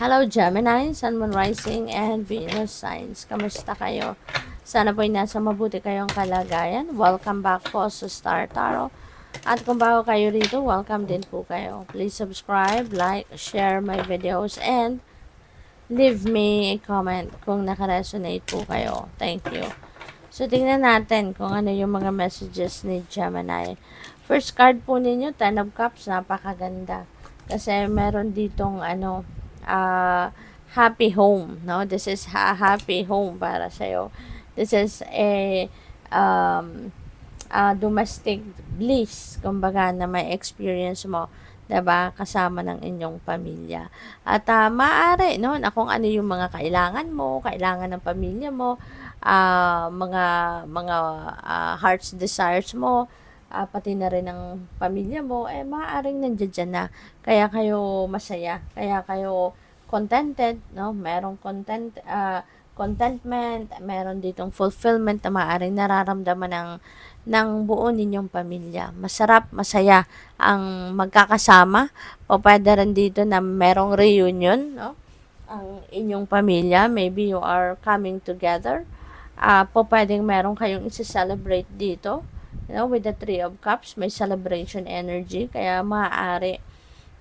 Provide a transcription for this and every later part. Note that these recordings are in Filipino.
Hello Gemini, Sun, Moon, Rising, and Venus signs. Kamusta kayo? Sana po'y nasa mabuti kayong kalagayan. Welcome back po sa Star Tarot. At kung bago kayo rito, welcome din po kayo. Please subscribe, like, share my videos, and leave me a comment kung nakaresonate po kayo. Thank you. So, tingnan natin kung ano yung mga messages ni Gemini. First card po ninyo, Ten of Cups, napakaganda. Kasi meron ditong happy home, no? This is a happy home para sa'yo. This is um, a domestic bliss, kumbaga, na may experience mo, 'di ba, kasama ng inyong pamilya. At maaari, no, na kung ano yung mga kailangan mo, kailangan ng pamilya mo, mga heart's desires mo, pati na rin ng pamilya mo, maaaring nandiyan na. Kaya kayo masaya, kaya kayo contented, no? Merong contentment, meron ditong fulfillment na maaaring nararamdaman ng buo ninyong pamilya. Masarap, masaya ang magkakasama. O pwede rin dito na merong reunion, no? Ang inyong pamilya, maybe you are coming together. Pwedeng meron kayong isi-celebrate dito. You know, with the Three of Cups, may celebration energy. Kaya maaari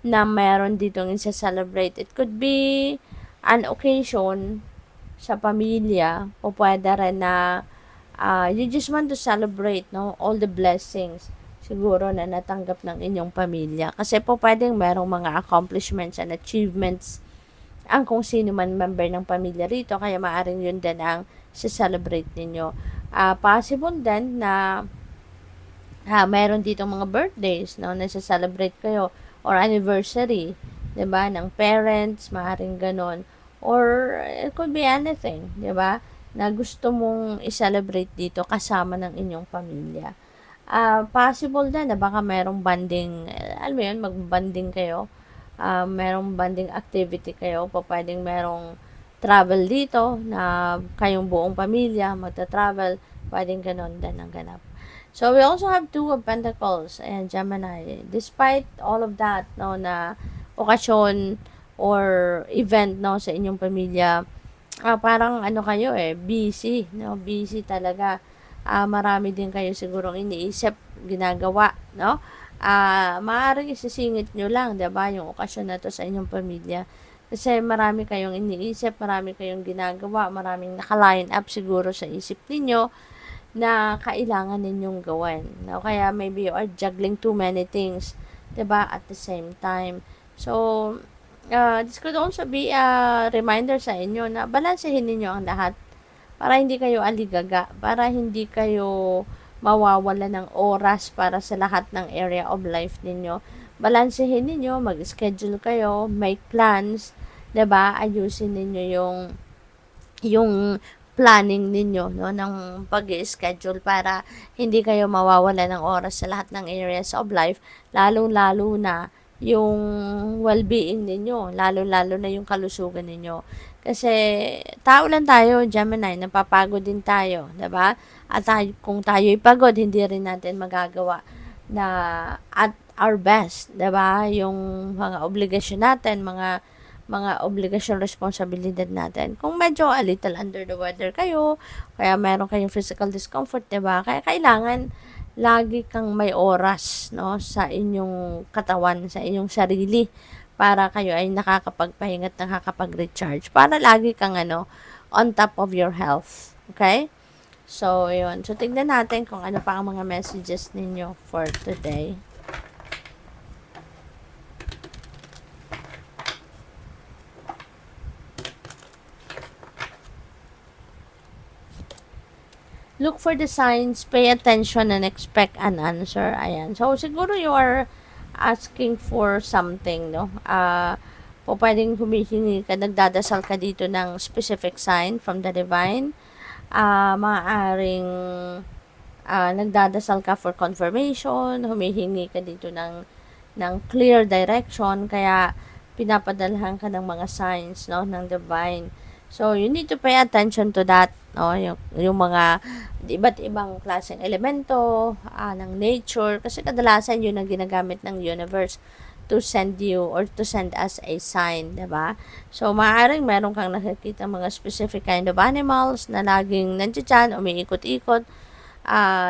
na meron ditong isi-celebrate. It could be an occasion sa pamilya. O pwede rin na you just want to celebrate, no, all the blessings siguro na natanggap ng inyong pamilya. Kasi pwedeng merong mga accomplishments and achievements ang kung sino man member ng pamilya rito, kaya maaring yun din ang celebrate ninyo. Possible din na meron dito mga birthdays, no, na celebrate kayo, or anniversary, 'di ba, ng parents, maaring ganon, or it could be anything, 'di ba, na gusto mong i-celebrate dito kasama ng inyong pamilya. Possible din na baka merong banding, alam mo yun, mag-banding kayo, merong banding activity kayo, pwedeng merong travel dito na kayong buong pamilya magta-travel, pwedeng ganon din ang ganap. So, we also have Two of Pentacles and Gemini. Despite all of that, no, na okasyon or event, no, sa inyong pamilya, parang ano kayo busy, no, busy talaga. Marami din kayo sigurong iniisip, ginagawa, no? Maaaring isisingit nyo lang, 'di ba, yung okasyon na to sa inyong pamilya. Kasi marami kayong iniisip, marami kayong ginagawa, maraming naka-line up siguro sa isip ninyo na kailangan ninyong gawin. No? Kaya maybe you are juggling too many things, 'di ba, at the same time. So, this could also be a reminder sa inyo na balansehin ninyo ang lahat para hindi kayo aligaga, para hindi kayo mawawala ng oras para sa lahat ng area of life ninyo. Balansehin ninyo, mag-schedule kayo, make plans, 'di ba? Ayusin ninyo yung planning ninyo, no, ng pag-schedule para hindi kayo mawawala ng oras sa lahat ng areas of life, lalong-lalo na yung well-being ninyo, lalo-lalo na yung kalusugan ninyo. Kasi tao lang tayo, Gemini, napapagod din tayo, 'di ba? At kung tayo'y pagod, hindi rin natin magagawa na at our best, 'di ba? Yung mga obligasyon natin, mga obligasyon, responsibilidad natin. Kung medyo a little under the weather kayo, kaya meron kayong physical discomfort, 'di ba? Kaya kailangan lagi kang may oras, no, sa inyong katawan, sa inyong sarili, para kayo ay nakakapagpahinga at nakakapag-recharge, para lagi kang on top of your health. Okay? So, yun. So, tignan natin kung ano pa ang mga messages ninyo for today. Look for the signs, pay attention, and expect an answer. Ayan. So, siguro you are asking for something, no? Pwedeng humihingi ka, nagdadasal ka dito ng specific sign from the divine. Maaaring nagdadasal ka for confirmation, humihingi ka dito ng clear direction, kaya pinapadalhan ka ng mga signs, no, ng divine. So, you need to pay attention to that, no, yung mga iba't ibang klaseng elemento ng nature, kasi kadalasan yun ang ginagamit ng universe to send you or to send us a sign, diba? So, maaaring meron kang nakikita mga specific kind of animals na laging nandiyan dyan, umiikot-ikot.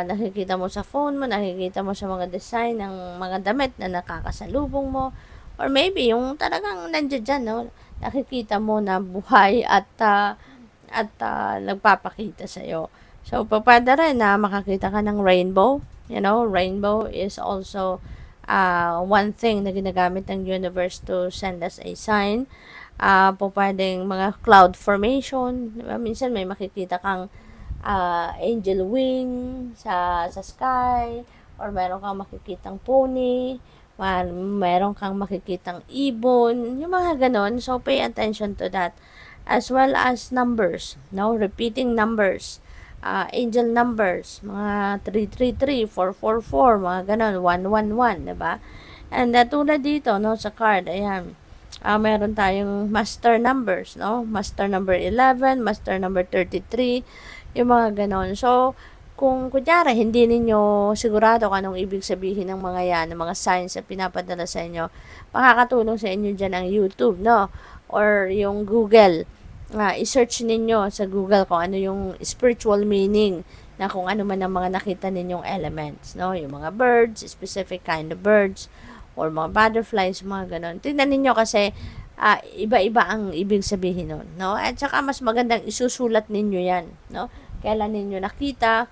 Nakikita mo sa phone mo, nakikita mo sa mga design ng mga damit na nakakasalubong mo. Or maybe, yung talagang nandiyan dyan, no? Nakikita mo na buhay at nagpapakita sa'yo. So, pwede rin na makakita ka ng rainbow. You know, rainbow is also one thing na ginagamit ng universe to send us a sign. Pwedeng mga cloud formation. Diba? Minsan may makikita kang angel wing sa sky, or meron kang makikitang pony, meron kang makikitang ibon, yung mga ganon. So, pay attention to that. As well as numbers, no? Repeating numbers. Angel numbers, mga 333, 444, mga ganon, 111, diba? And tulad dito, no, sa card, ayan, meron tayong master numbers, no? Master number 11, master number 33, yung mga ganon. So, kung kunyari, hindi ninyo sigurado kung anong ibig sabihin ng mga yan, ng mga signs na pinapadala sa inyo, makakatulong sa inyo dyan ang YouTube, no? Or yung Google. I-search ninyo sa Google kung ano yung spiritual meaning na kung ano man ang mga nakita ninyong elements, no? Yung mga birds, specific kind of birds, or mga butterflies, mga ganon. Tingnan ninyo kasi iba-iba ang ibig sabihin nun, no? At saka mas magandang isusulat ninyo yan, no? Kailan ninyo nakita,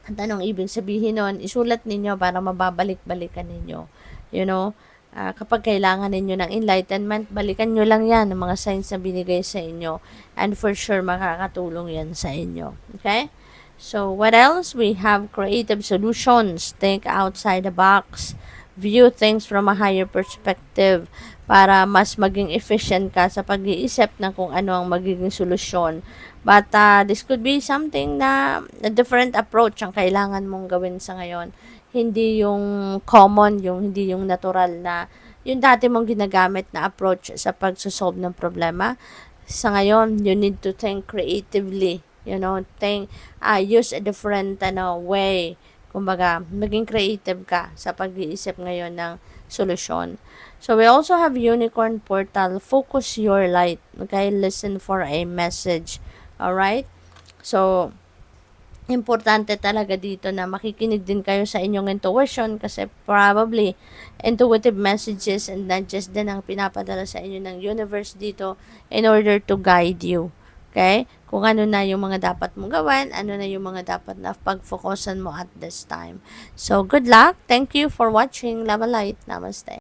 at anong ibig sabihin nun, isulat ninyo para mababalik-balikan ninyo. You know, kapag kailangan ninyo ng enlightenment, balikan nyo lang yan, ng mga signs na binigay sa inyo. And for sure, makakatulong yan sa inyo. Okay? So, what else? We have creative solutions. Think outside the box. View things from a higher perspective para mas maging efficient ka sa pag-iisip ng kung ano ang magiging solusyon. But this could be something na a different approach ang kailangan mong gawin sa ngayon. Hindi yung common, hindi yung natural na yung dati mong ginagamit na approach sa pagsosolve ng problema. Sa ngayon, you need to think creatively. You know, use a different way. Kumbaga, maging creative ka sa pag-iisip ngayon ng solusyon. So, we also have Unicorn Portal. Focus your light. Okay? Listen for a message. Alright? So, importante talaga dito na makikinig din kayo sa inyong intuition kasi probably intuitive messages and nudges din ang pinapadala sa inyo ng universe dito in order to guide you. Okay? Kung ano na yung mga dapat mong gawin, ano na yung mga dapat na pag-focusan mo at this time. So, good luck. Thank you for watching. Love and light. Namaste.